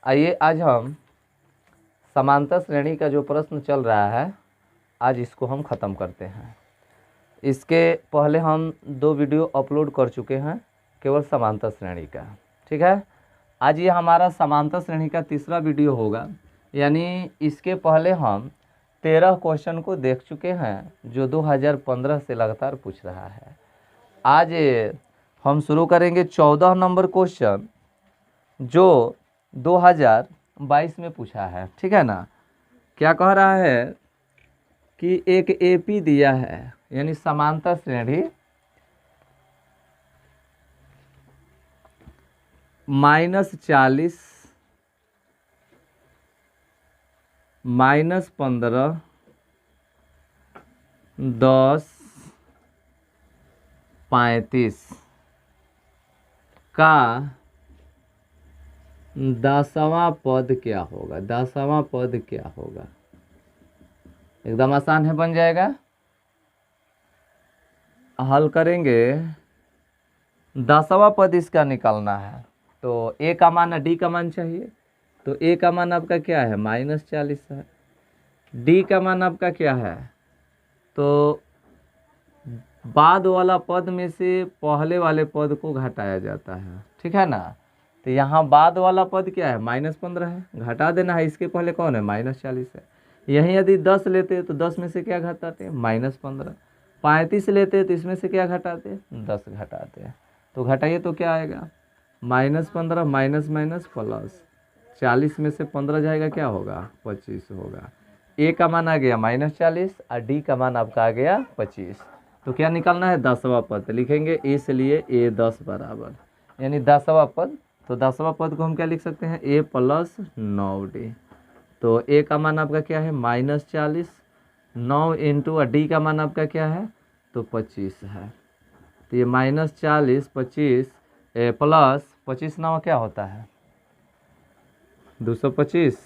आइए आज हम समांतर श्रेणी का जो प्रश्न चल रहा है आज इसको हम ख़त्म करते हैं। इसके पहले हम 2 वीडियो अपलोड कर चुके हैं केवल समांतर श्रेणी का, ठीक है। आज ये हमारा समांतर श्रेणी का तीसरा वीडियो होगा, यानी इसके पहले हम 13 क्वेश्चन को देख चुके हैं जो 2015 से लगातार पूछ रहा है। आज हम शुरू करेंगे 14 नंबर क्वेश्चन जो 2022 में पूछा है, ठीक है ना। क्या कह रहा है कि एक एपी दिया है, यानी समांतर श्रेणी -40, -15, 10, 35 का 10वां पद क्या होगा। 10वां पद क्या होगा, एकदम आसान है, बन जाएगा। हल करेंगे, 10वां पद इसका निकालना है तो ए का मान डी का मान चाहिए, तो ए का मान आपका क्या है -40 है। डी का मान आपका क्या है, तो बाद वाला पद में से पहले वाले पद को घटाया जाता है, ठीक है ना। तो यहाँ बाद वाला पद क्या है -15 है, घटा देना है। इसके पहले कौन है -40 है। यहीं यदि 10 लेते तो 10 में से क्या घटाते -15। 35 लेते तो इसमें से क्या घटाते 10 घटाते। तो घटाइए तो क्या आएगा -15 माइनस माइनस प्लस 40 में से 15 जाएगा, क्या होगा 25 होगा। ए का मान आ गया -40 और डी का मान आपका आ गया 25। तो क्या निकालना है 10वां पद, लिखेंगे इसलिए ए 10 बराबर, यानी 10वां पद। तो 10वां पद को हम क्या लिख सकते हैं a + 9d। तो a का मान आपका क्या है -40, 9 इंटू डी का मान आपका क्या है तो 25 है। तो ये -40 25 प्लस 25 9 क्या होता है 225,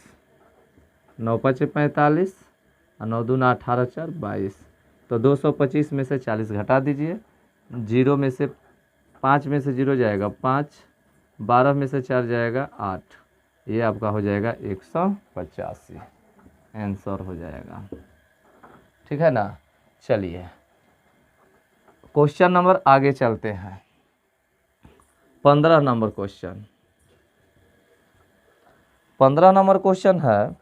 9 5 45 और 9 दूना 18 4 22। तो 225 में से 40 घटा दीजिए, 0 में से 5 में से 0 जाएगा 5, 12 में से 4 जाएगा 8, ये आपका हो जाएगा 185 आंसर हो जाएगा, ठीक है ना। चलिए क्वेश्चन नंबर आगे चलते हैं। 15 नंबर क्वेश्चन, 15 नंबर क्वेश्चन है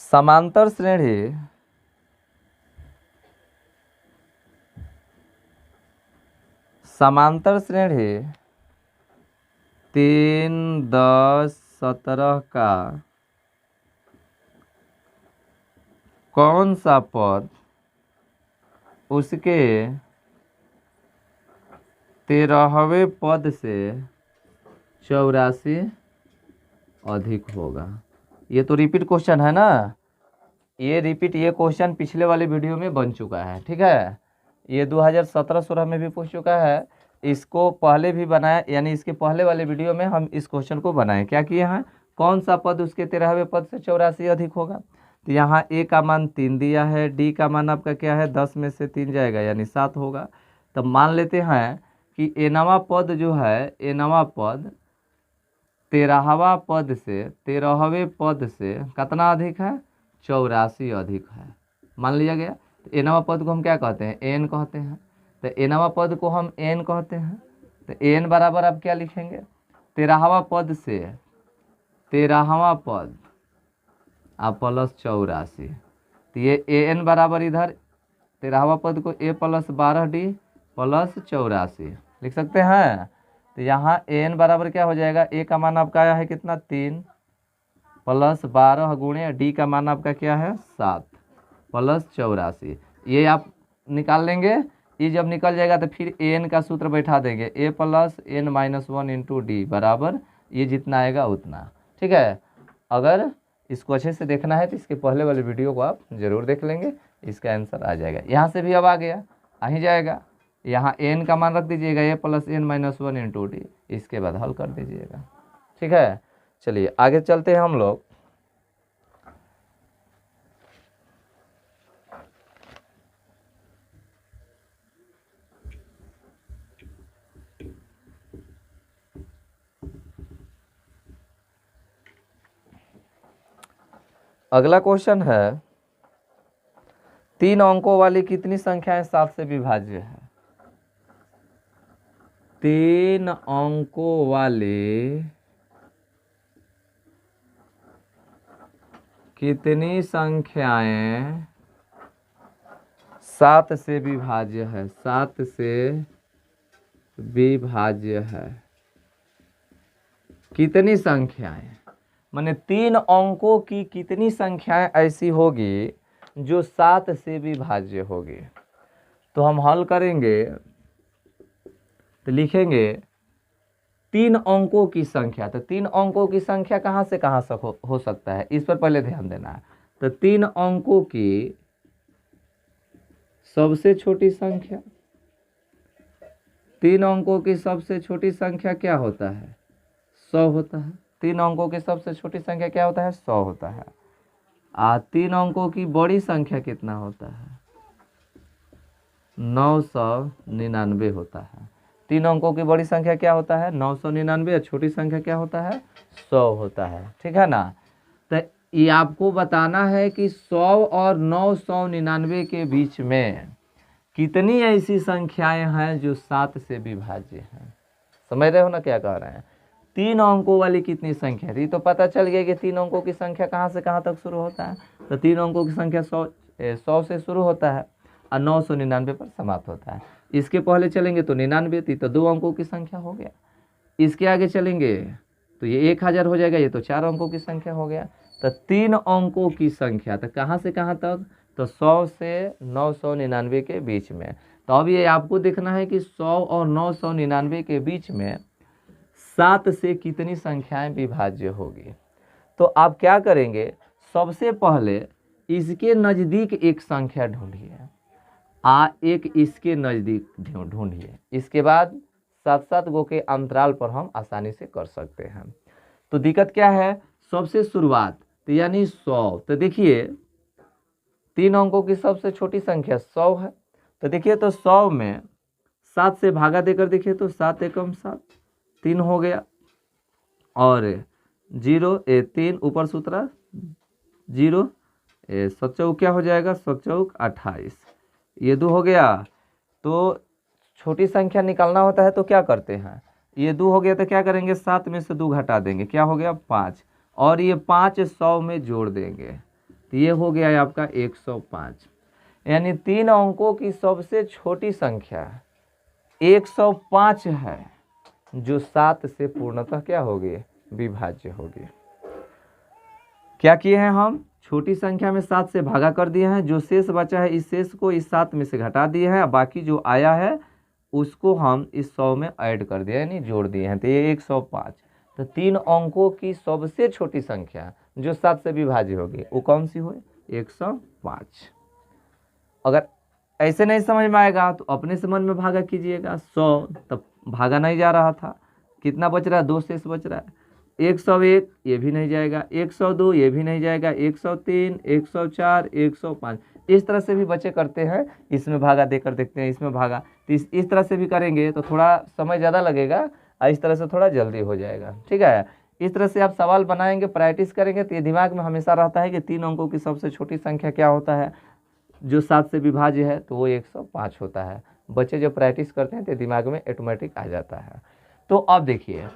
समांतर श्रेणी समांतर श्रेणी 3, 10, 17 का कौन सा पद उसके 13वें पद से 84 अधिक होगा। ये तो रिपीट क्वेश्चन है ना, ये क्वेश्चन पिछले वाले वीडियो में बन चुका है, ठीक है। ये 2017-16 में भी पूछ चुका है, इसको पहले भी बनाया, यानी इसके पहले वाले वीडियो में हम इस क्वेश्चन को बनाए। क्या किए हैं, कौन सा पद उसके 13वें पद से 84 अधिक होगा। तो यहाँ ए का मान 3 दिया है, डी का मान आपका क्या है 10 में से 3 जाएगा यानी 7 होगा। तब मान लेते हैं कि एनवा पद जो है, एनवा पद 13वें पद से कितना अधिक है 84 अधिक है, मान लिया गया। तो एनवा पद को हम क्या कहते हैं एन कहते हैं। तो एनवा पद को हम एन कहते हैं। तो एन बराबर आप क्या लिखेंगे 13वां पद से 13वां पद आप प्लस 84। तो ये ए एन बराबर इधर 13वां पद को a + 12d + 84 लिख सकते हैं। तो यहाँ एन बराबर क्या हो जाएगा, ए का मान आपका आया है कितना 3 + 12 गुणे डी का मान आपका क्या है 7 + 84। ये आप निकाल लेंगे। ये जब निकल जाएगा तो फिर एन का सूत्र बैठा देंगे a + n - 1 × d बराबर ये जितना आएगा उतना, ठीक है। अगर इसको अच्छे से देखना है तो इसके पहले वाले वीडियो को आप जरूर देख लेंगे, इसका आंसर आ जाएगा। यहाँ से भी अब आ गया, आ ही जाएगा। यहाँ n का मान रख दीजिएगा a + n - 1 × d, इसके बाद हल कर दीजिएगा, ठीक है। चलिए आगे चलते हैं हम लोग। अगला क्वेश्चन है 3 अंकों वाली कितनी संख्याएं 7 से विभाज्य है? 3 अंकों वाली कितनी संख्याएं 7 से विभाज्य है? 7 से विभाज्य है कितनी संख्याएं, माने 3 अंकों की कितनी संख्याएं ऐसी होगी जो 7 से विभाज्य होगी? तो हम हल करेंगे तो लिखेंगे 3 अंकों की संख्या। तो 3 अंकों की संख्या कहाँ से कहाँ तक हो सकता है, इस पर पहले ध्यान देना है। तो 3 अंकों की सबसे छोटी संख्या, 3 अंकों की सबसे छोटी संख्या क्या होता है? 100 होता है। 3 अंकों की सबसे छोटी संख्या क्या होता है? 100 होता है। 3 अंकों की बड़ी संख्या कितना होता है? 999 होता है। 3 अंकों की बड़ी संख्या क्या होता है? 999। और छोटी संख्या क्या होता है? 100 होता है। ठीक है ना। तो ये आपको बताना है कि 100 और 999 के बीच में कितनी ऐसी संख्याएं हैं जो 7 से विभाज्य हैं। समझ रहे हो ना क्या कह रहे हैं? 3 अंकों वाली कितनी संख्या थी, तो पता चल गया कि 3 अंकों की संख्या कहाँ से कहाँ तक शुरू होता है। तो 3 अंकों की संख्या 100 से शुरू होता है और 999 पर समाप्त होता है। इसके पहले चलेंगे तो 99 थी, तो 2 अंकों की संख्या हो गया। इसके आगे चलेंगे तो ये 1000 हो जाएगा, ये तो 4 अंकों की संख्या हो गया। तो 3 अंकों की संख्या तो कहाँ से कहाँ तक? तो 100 से 999 के बीच में। तो अब ये आपको देखना है कि 100 और 999 के बीच में 7 से कितनी संख्याएं विभाज्य होगी। तो आप क्या करेंगे, सबसे पहले इसके नज़दीक एक संख्या ढूंढिए, एक इसके नज़दीक ढूंढिए। इसके बाद 7-7 गो के अंतराल पर हम आसानी से कर सकते हैं। तो दिक्कत क्या है, सबसे शुरुआत तो यानी 100। तो देखिए 3 अंकों की सबसे छोटी संख्या 100 है। तो देखिए तो 100 में 7 से भागा देकर देखिए तो 7 एकम 7, 3 हो गया। और 3 ऊपर सूत्रा 0, 7 चौक क्या हो जाएगा? 7 चौक 28, ये 2 हो गया। तो छोटी संख्या निकालना होता है तो क्या करते हैं, ये 2 हो गया तो क्या करेंगे, 7 में से 2 घटा देंगे, क्या हो गया? 5। और ये 5 100 में जोड़ देंगे तो ये हो गया आपका 105। यानी 3 अंकों की सबसे छोटी संख्या 105 है जो 7 से पूर्णतः क्या होगी? विभाज्य होगी। क्या किए हैं हम, छोटी संख्या में 7 से भागा कर दिए हैं, जो शेष बचा है इस शेष को इस 7 में से घटा दिए हैं, बाकी जो आया है उसको हम इस 100 में ऐड कर दिए यानी जोड़ दिए हैं, तो ये 105। तो 3 अंकों की सबसे छोटी संख्या जो 7 से विभाज्य होगी वो कौन सी हुई? 105। अगर ऐसे नहीं समझ में आएगा तो अपने से मन में भागा कीजिएगा। 100 तब भागा नहीं जा रहा था, कितना बच रहा है? 2 शेष बच रहा है। 101 ये भी नहीं जाएगा, 102 ये भी नहीं जाएगा, 103, 104, 105 इस तरह से भी बच्चे करते हैं। इसमें भागा देकर देखते हैं, इसमें भागा, तो इस तरह से भी करेंगे तो थोड़ा समय ज़्यादा लगेगा और इस तरह से थोड़ा जल्दी हो जाएगा। ठीक है, इस तरह से आप सवाल बनाएंगे, प्रैक्टिस करेंगे तो ये दिमाग में हमेशा रहता है कि 3 अंकों की सबसे छोटी संख्या क्या होता है जो 7 से विभाज्य है, तो वो 105 होता है। बच्चे जो प्रैक्टिस करते हैं तो दिमाग में ऑटोमेटिक आ जाता है। तो अब देखिए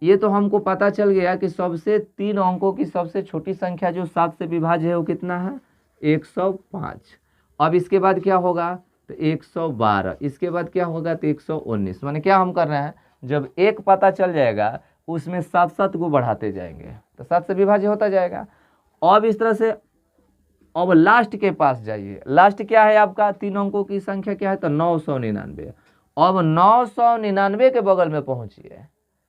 ये तो हमको पता चल गया कि सबसे 3 अंकों की सबसे छोटी संख्या जो 7 से विभाज्य है वो कितना है? 105। अब इसके बाद क्या होगा? तो 112। इसके बाद क्या होगा? तो 119। माने क्या हम कर रहे हैं, जब एक पता चल जाएगा उसमें 7-7 को बढ़ाते जाएंगे तो 7 से विभाज्य होता जाएगा। अब इस तरह से अब लास्ट के पास जाइए। लास्ट क्या है आपका? 3 अंकों की संख्या क्या है? तो 999। अब 999 के बगल में पहुंचिए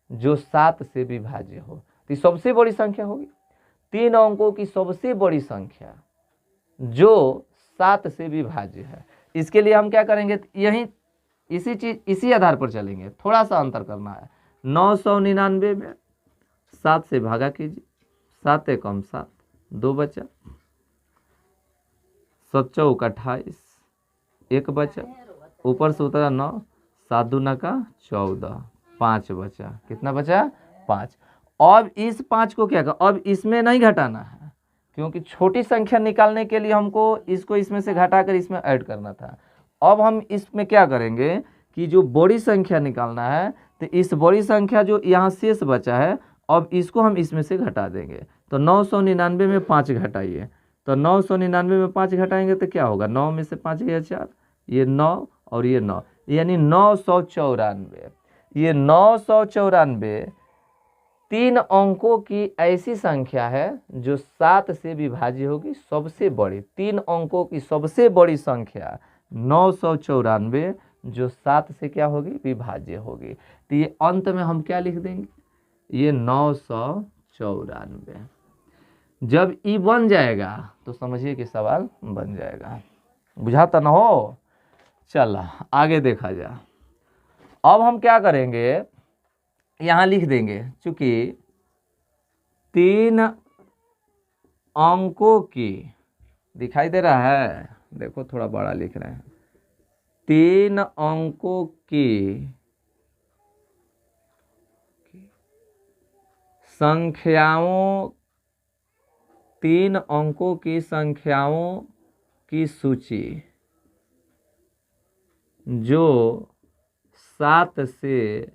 जो 7 से विभाज्य हो, तो सबसे बड़ी संख्या होगी। 3 अंकों की सबसे बड़ी संख्या जो 7 से विभाज्य है, इसके लिए हम क्या करेंगे, यही इसी आधार पर चलेंगे। थोड़ा सा अंतर करना है। 999 में 7 से भागा कीजिए, 7 एकम 7, 2 बचा, 7 चौक 28, 1 बचा, ऊपर से उतरा 9, 7 दूना का 14, 5 बचा। कितना बचा? 5। अब इस 5 को क्या कर, अब इसमें नहीं घटाना है, क्योंकि छोटी संख्या निकालने के लिए हमको इसको इसमें से घटाकर इसमें ऐड करना था। अब हम इसमें क्या करेंगे कि जो बड़ी संख्या निकालना है, तो इस बड़ी संख्या जो यहाँ शेष बचा है, अब इसको हम इसमें से घटा देंगे। तो 999 में 5 घटाइए, तो 999 में 5 घटाएंगे तो क्या होगा, 9 में से 5 गया 4, ये 9 और ये 9, यानी 994। ये 994 तीन अंकों की ऐसी संख्या है जो 7 से विभाज्य होगी, सबसे बड़ी। 3 अंकों की सबसे बड़ी संख्या 994 जो 7 से क्या होगी, विभाज्य होगी। तो ये अंत में हम क्या लिख देंगे, ये 994। जब ई बन जाएगा तो समझिए कि सवाल बन जाएगा। बुझाता ना हो, चल आगे देखा जाए। अब हम क्या करेंगे, यहाँ लिख देंगे, चूंकि 3 अंकों की, दिखाई दे रहा है, देखो थोड़ा बड़ा लिख रहे हैं, 3 अंकों की संख्याओं, 3 अंकों की संख्याओं की सूची जो 7 से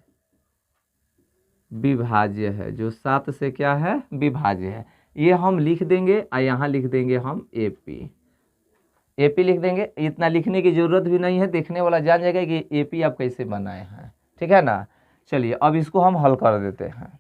विभाज्य है, जो 7 से क्या है, विभाज्य है, ये हम लिख देंगे। और यहाँ लिख देंगे हम एपी। एपी लिख देंगे, इतना लिखने की जरूरत भी नहीं है, देखने वाला जान जाएगा कि एपी आप कैसे बनाए हैं, ठीक है ना। चलिए अब इसको हम हल कर देते हैं।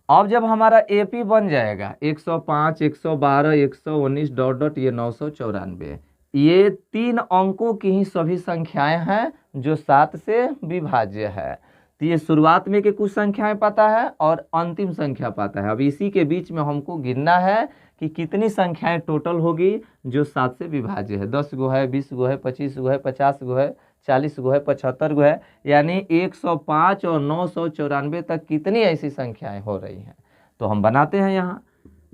अब जब हमारा एपी बन जाएगा 105, 112, 119 डॉट डॉट ये 994, ये 3 अंकों की ही सभी संख्याएं हैं जो 7 से विभाज्य है। तो ये शुरुआत में के कुछ संख्याएं पता है और अंतिम संख्या पता है। अब इसी के बीच में हमको गिनना है कि कितनी संख्याएं टोटल होगी जो 7 से विभाज्य है। 10 गो है, 20 गो है, 25 गो है, 50 गो है, 40 गो है, 75 गो है, यानी 105 और 994 तक कितनी ऐसी संख्याएं हो रही हैं। तो हम बनाते हैं यहाँ,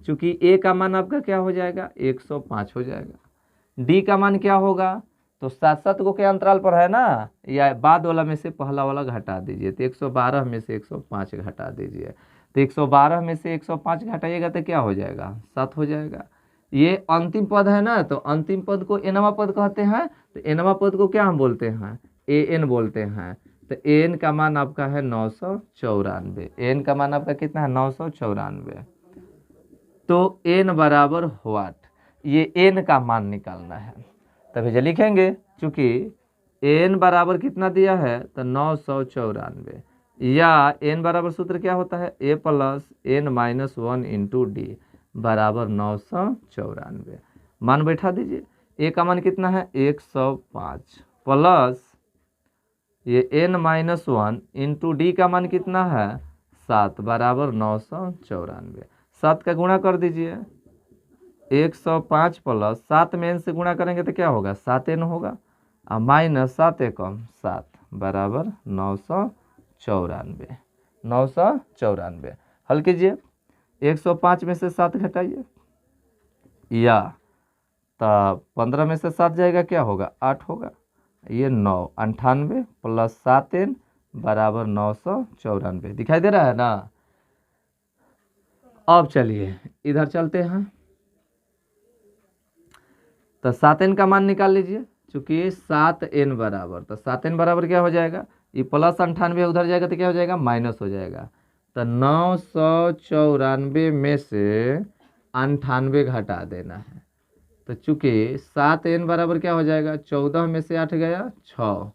चूंकि ए का मान आपका क्या हो जाएगा, 105 हो जाएगा। डी का मान क्या होगा, तो 7-7 गो के अंतराल पर है ना, या बाद वाला में से पहला वाला घटा दीजिए, तो 112 में से 105 घटा दीजिए। तो 112 में से 105 घटाइएगा तो क्या हो जाएगा, 7 हो जाएगा। ये अंतिम पद है ना, तो अंतिम पद को एनवा पद कहते हैं। तो एनवा पद को क्या हम बोलते हैं, एन बोलते हैं। तो एन का मान आपका है 994। एन का मान आपका कितना है, 994। तो एन बराबर व्हाट, ये एन का मान निकालना है, तभी जो लिखेंगे, चूंकि एन बराबर कितना दिया है, तो 994, या एन बराबर सूत्र क्या होता है, A plus N minus 1 into D बराबर 994। मान बैठा दीजिए। ए का मान कितना है, 105 प्लस ये एन माइनस 1 इंटू डी का मान कितना है, 7 बराबर 994। 7 का गुणा कर दीजिए, 105 प्लस 7 में एन से गुणा करेंगे तो क्या होगा, 7 एन होगा, और माइनस 7 एकम 7 बराबर 994। 994 हल कीजिए, 105 में से 7 घटाइए, या तो 15 में से 7 जाएगा, क्या होगा, 8 होगा, ये 998 प्लस 7 एन बराबर 994। दिखाई दे रहा है ना। अब चलिए इधर चलते हैं, तो 7 एन का मान निकाल लीजिए, चूंकि 7 एन बराबर, तो 7 एन बराबर क्या हो जाएगा, ये प्लस 98 उधर जाएगा तो क्या हो जाएगा, माइनस हो जाएगा। तो 994 में से 98 घटा देना है। तो चूंकि 7 एन बराबर क्या हो जाएगा, 14 में से 8 गया 6,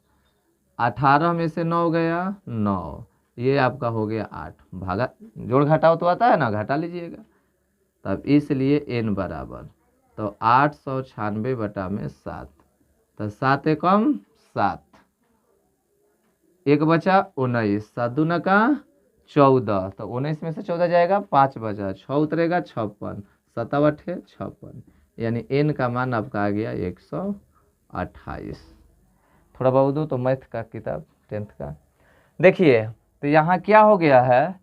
18 में से 9 गया 9, ये आपका हो गया 8, भागा जोड़ घटाओ तो आता है ना, घटा लीजिएगा। तब इसलिए एन बराबर, तो 896 बटा में 7, तो 7 एकम 7, एक बचा 19, 7 दूना का 14, तो 19 में से 14 जाएगा, 5 बचा, 6 उतरेगा 56, 7 8 56, यानी एन का मान आपका आ गया 128। थोड़ा बहुत दो तो मैथ का किताब 10th का देखिए। तो यहाँ क्या हो गया है,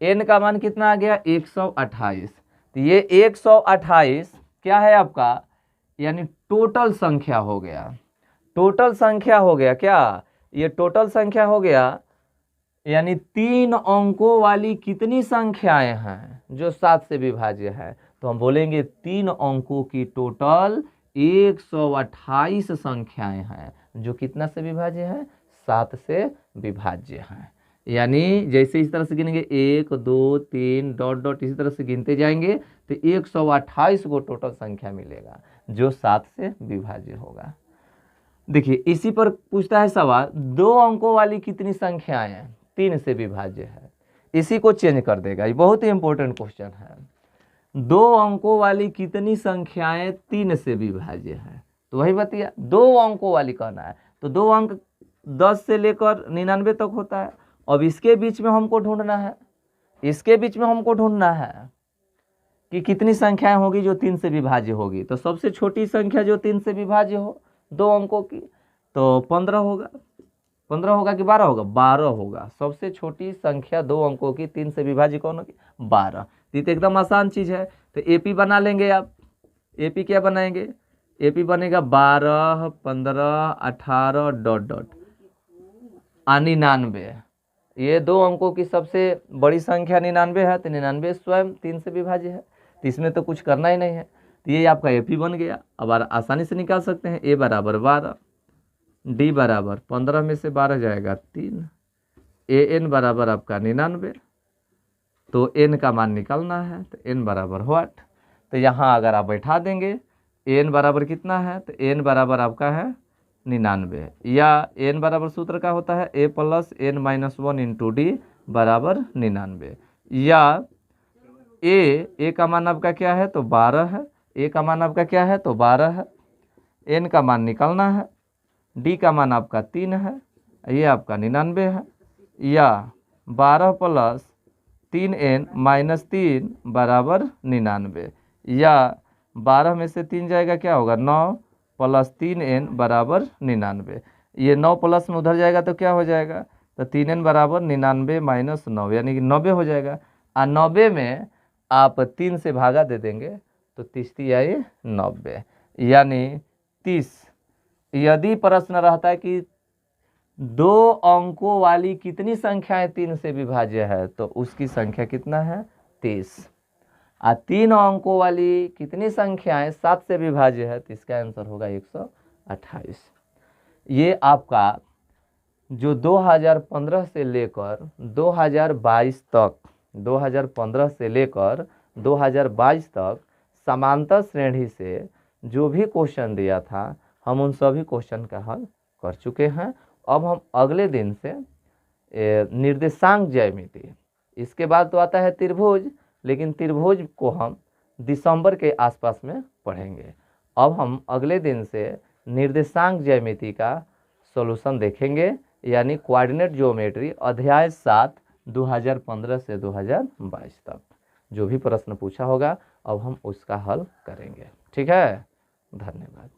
एन का मान कितना आ गया, 128। तो ये 128 क्या है आपका, यानी टोटल संख्या हो गया। टोटल संख्या हो गया क्या, ये टोटल संख्या हो गया यानी 3 अंकों वाली कितनी संख्याएं हैं जो 7 से विभाज्य है, तो हम बोलेंगे 3 अंकों की टोटल 128 संख्याएं हैं जो कितना से विभाज्य है, 7 से विभाज्य है। यानी जैसे इस तरह से गिनेंगे 1 2 3 डॉट डॉट इसी तरह से गिनते जाएंगे तो 128 को टोटल संख्या मिलेगा जो 7 से विभाज्य होगा। देखिए इसी पर पूछता है सवाल 2 अंकों वाली कितनी संख्याएं हैं 3 से विभाज्य है, इसी को चेंज कर देगा, ये बहुत ही इंपॉर्टेंट क्वेश्चन है। 2 अंकों वाली कितनी संख्याएं 3 से विभाज्य है, तो वही बतिया 2 अंकों वाली कहना है, तो 2 अंक 10 से लेकर 99 तक होता है। अब इसके बीच में हमको ढूंढना है, इसके बीच में हमको ढूंढना है कि कितनी संख्याएं होगी जो 3 से विभाज्य होगी। तो सबसे छोटी संख्या जो 3 से विभाज्य हो 2 अंकों की तो 15 होगा। 15 होगा कि 12 होगा, 12 होगा। सबसे छोटी संख्या 2 अंकों की 3 से विभाज्य कौन होगी, 12। तो एकदम आसान चीज है। तो एपी बना लेंगे आप। एपी क्या बनाएंगे, एपी बनेगा 12 15 18 डॉट डॉट 99। ये 2 अंकों की सबसे बड़ी संख्या 99 है, तो 99 स्वयं 3 से विभाज्य है, तो इसमें तो कुछ करना ही नहीं है। तो ये आपका एपी बन गया। अब आसानी से निकाल सकते हैं, ए बराबर 12, डी बराबर 15 में से 12 जाएगा 3, ए एन बराबर आपका 99। तो एन का मान निकालना है, तो एन बराबर व्हाट, तो यहाँ अगर आप बैठा देंगे एन बराबर कितना है, तो एन बराबर आपका है 99, या एन बराबर सूत्र का होता है A plus N minus 1 into D बराबर 99, या ए का मान आपका क्या है तो 12 है, ए का मान आपका क्या है तो 12 है, एन का मान निकालना है, डी का मान आपका 3 है, ये आपका 99 है, या 12 प्लस 3n माइनस 3 बराबर 99, या 12 में से 3 जाएगा क्या होगा 9 प्लस 3n बराबर 99। ये 9 प्लस में उधर जाएगा तो क्या हो जाएगा, तो 3n बराबर 99 माइनस 9 यानी कि 90 हो जाएगा। और 90 में आप 3 से भागा दे देंगे तो 30 आई 90 यानी 30। यदि प्रश्न रहता है कि 2 अंकों वाली कितनी संख्याएं 3 से विभाज्य है, तो उसकी संख्या कितना है 30। और 3 अंकों वाली कितनी संख्याएं 7 से विभाज्य है, तो इसका आंसर होगा 128। ये आपका जो 2015 से लेकर 2022 तक, 2015 से लेकर 2022 तक समांतर श्रेणी से जो भी क्वेश्चन दिया था हम उन सभी क्वेश्चन का हल कर चुके हैं। अब हम अगले दिन से निर्देशांक ज्यामिति, इसके बाद तो आता है त्रिभुज, लेकिन त्रिभुज को हम दिसंबर के आसपास में पढ़ेंगे। अब हम अगले दिन से निर्देशांक ज्यामिति का सॉल्यूशन देखेंगे, यानी कोऑर्डिनेट ज्योमेट्री अध्याय 7 2015 से 2022 तक। जो भी प्रश्न पूछा होगा अब हम उसका हल करेंगे। ठीक है, धन्यवाद।